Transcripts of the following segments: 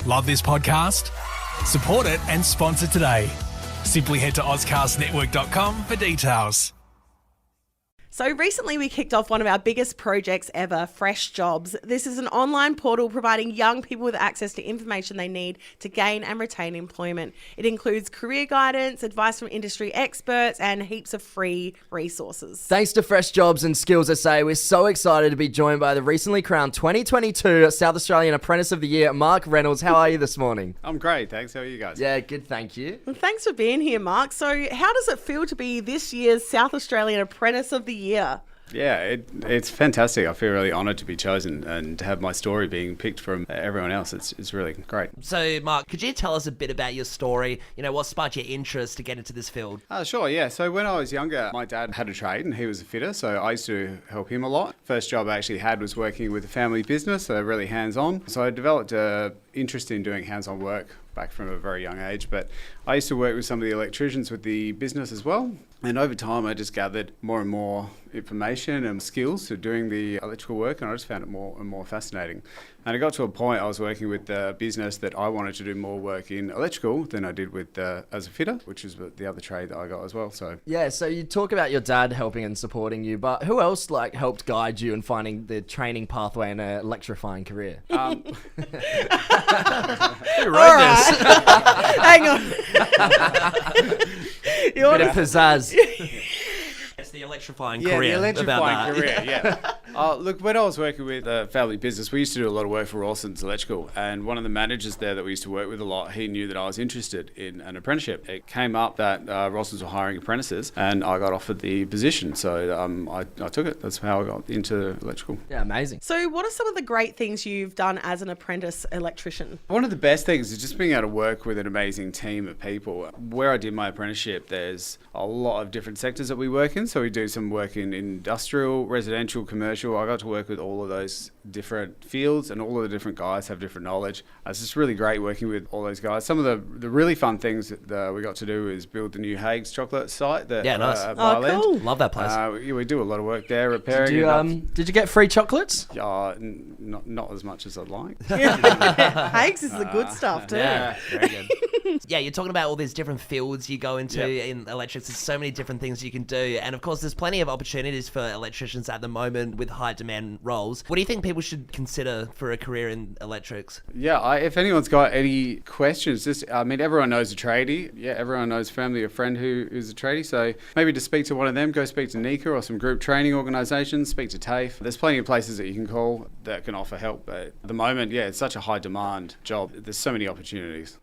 Love this podcast? Support it and sponsor today. Simply head to ozcastnetwork.com for details. So recently we kicked off one of our biggest projects ever, Fresh Jobs. This is an online portal providing young people with access to information they need to gain and retain employment. It includes career guidance, advice from industry experts, and heaps of free resources. Thanks to Fresh Jobs and Skills SA, we're so excited to be joined by the recently crowned 2022 South Australian Apprentice of the Year, Mark Reynolds. How are you this morning? I'm great, thanks. How are you guys? Yeah, good, thank you. Well, thanks for being here, Mark. So how does it feel to be this year's South Australian Apprentice of the Year? Yeah, it's fantastic. I feel really honoured to be chosen and to have my story being picked from everyone else. It's really great. So, Mark, could you tell us a bit about your story? You know, what sparked your interest to get into this field? Sure, yeah. So when I was younger, my dad had a trade and he was a fitter, so I used to help him a lot. First job I actually had was working with a family business, so really hands-on. So I developed an interest in doing hands-on work back from a very young age, but I used to work with some of the electricians with the business as well. And over time, I just gathered more and more information and skills to doing the electrical work, and I just found it more and more fascinating. And it got to a point I was working with the business that I wanted to do more work in electrical than I did with as a fitter, which is the other trade that I got as well. So yeah, so you talk about your dad helping and supporting you, but who else helped guide you in finding the training pathway in an electrifying career? Who wrote Right. Hang on. Bit of pizzazz. It's the electrifying yeah, career. the electrifying about that. career, yeah. Look, when I was working with a family business, we used to do a lot of work for Rawsons Electrical, and one of the managers there that we used to work with a lot, he knew that I was interested in an apprenticeship. It came up that Rawsons were hiring apprentices, and I got offered the position, so I took it. That's how I got into electrical. Yeah, amazing. So what are some of the great things you've done as an apprentice electrician? One of the best things is just being able to work with an amazing team of people. Where I did my apprenticeship, there's a lot of different sectors that we work in. So we do some work in industrial, residential, commercial. I got to work with all of those different fields, and all of the different guys have different knowledge. It's just really great working with all those guys. Some of the really fun things that we got to do is build the new Hague's chocolate site. Nice. At Oh, Byland. cool. Love that place. We do a lot of work there, repairing. Did you get free chocolates? Not as much as I'd like. Hague's is the good stuff too. Yeah, very good. Yeah, you're talking about all these different fields you go into Yep. in electrics. There's so many different things you can do. And of course, there's plenty of opportunities for electricians at the moment with high demand roles. What do you think people should consider for a career in electrics? Yeah, if anyone's got any questions, everyone knows a tradie. Yeah, everyone knows family or friend who is a tradie. So maybe to speak to one of them, go speak to Nika or some group training organisations, speak to TAFE. There's plenty of places that you can call that can offer help. But at the moment, yeah, it's such a high demand job. There's so many opportunities.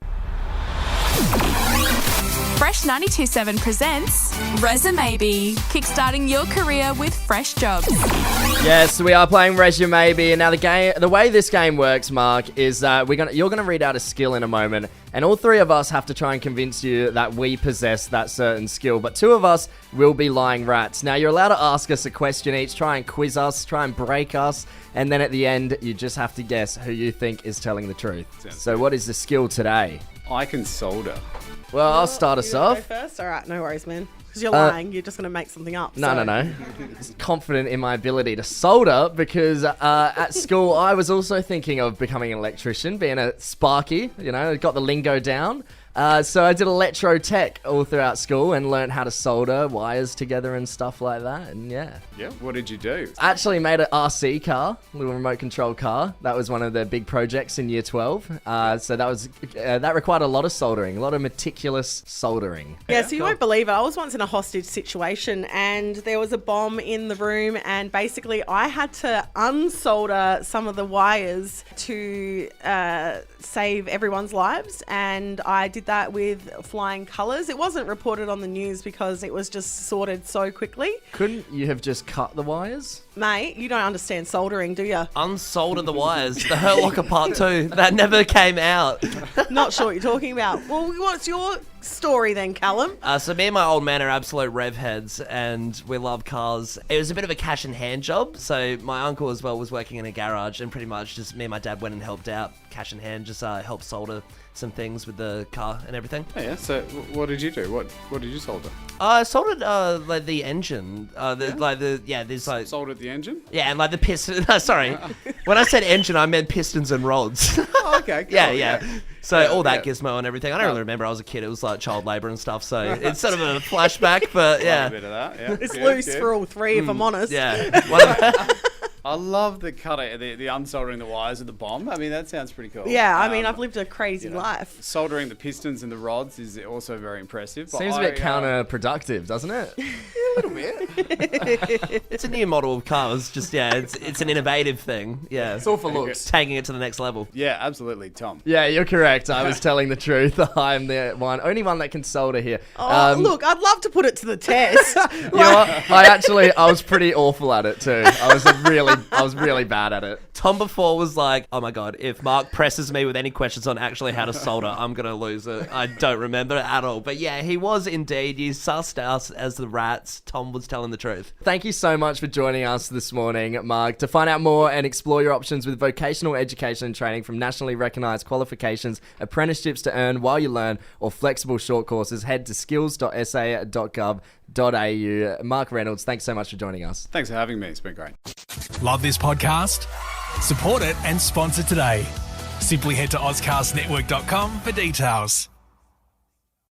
Fresh 92.7 presents Resumaybe, kickstarting your career with Fresh Jobs. Yes, we are playing resumaybe. Now the way this game works, Mark, is that you're gonna read out a skill in a moment, and all three of us have to try and convince you that we possess that certain skill. But two of us will be lying rats. Now you're allowed to ask us a question each, try and quiz us, try and break us, and then at the end you just have to guess who you think is telling the truth. So what is the skill today? I can solder. Well, I'll start us You wanna off. Go first? All right, no worries, man. Because you're lying, you're just going to make something up. No. Confident in my ability to solder because at school I was also thinking of becoming an electrician, being a sparky, got the lingo down. So I did electro tech all throughout school and learned how to solder wires together and stuff like that. And yeah. Yeah. What did you do? I actually made an RC car, little remote control car. That was one of the big projects in year 12. So that required a lot of soldering, a lot of meticulous soldering. Yeah, so you won't believe it. I was once in a hostage situation and there was a bomb in the room, and basically I had to unsolder some of the wires to save everyone's lives, and I did that with flying colours. It wasn't reported on the news because it was just sorted so quickly. Couldn't you have just cut the wires? Mate, you don't understand soldering, do you? Unsolder the wires. The Hurt Locker Part 2. That never came out. Not sure what you're talking about. Well, what's your story then, Callum. So me and my old man are absolute rev heads, and we love cars. It was a bit of a cash in hand job. So my uncle as well was working in a garage, and pretty much just me and my dad went and helped out, cash in hand, just helped solder some things with the car and everything. Oh, yeah. So what did you do? What did you solder? I soldered like the engine. There's like Soldered the engine? yeah, and like the piston. Sorry, when I said engine, I meant pistons and rods. Oh, okay. Cool. Yeah. So all that yeah. gizmo and everything. I don't really remember. I was a kid. It was like child labour and stuff. So it's sort of a flashback, but A yeah. bit of that. Yeah. It's Good, loose good. for all three, if I'm honest. Yeah. One of the- I love the the unsoldering the wires of the bomb. I mean, that sounds pretty cool. Yeah, I mean, I've lived a crazy life. Soldering the pistons and the rods is also very impressive. But Seems a bit counterproductive, doesn't it? a little bit. It's a new model of cars. Just it's an innovative thing. Yeah. It's all for looks. Taking it to the next level. Yeah, absolutely, Tom. Yeah, you're correct. I was telling the truth. I'm the only one that can solder here. Oh, look, I'd love to put it to the test. You know what? I was pretty awful at it too. I was really bad at it. Tom before was like, oh my god, if Mark presses me with any questions on actually how to solder, I'm going to lose it. I don't remember it at all. But yeah, he was indeed. You sussed us as the rats. Tom was telling the truth. Thank you so much for joining us this morning, Mark. To find out more and explore your options with vocational education and training from nationally recognised qualifications, apprenticeships to earn while you learn, or flexible short courses, head to skills.sa.gov.au. Mark Reynolds, thanks so much for joining us. Thanks for having me. It's been great. Love this podcast? Support it and sponsor today. Simply head to AuscastNetwork.com for details.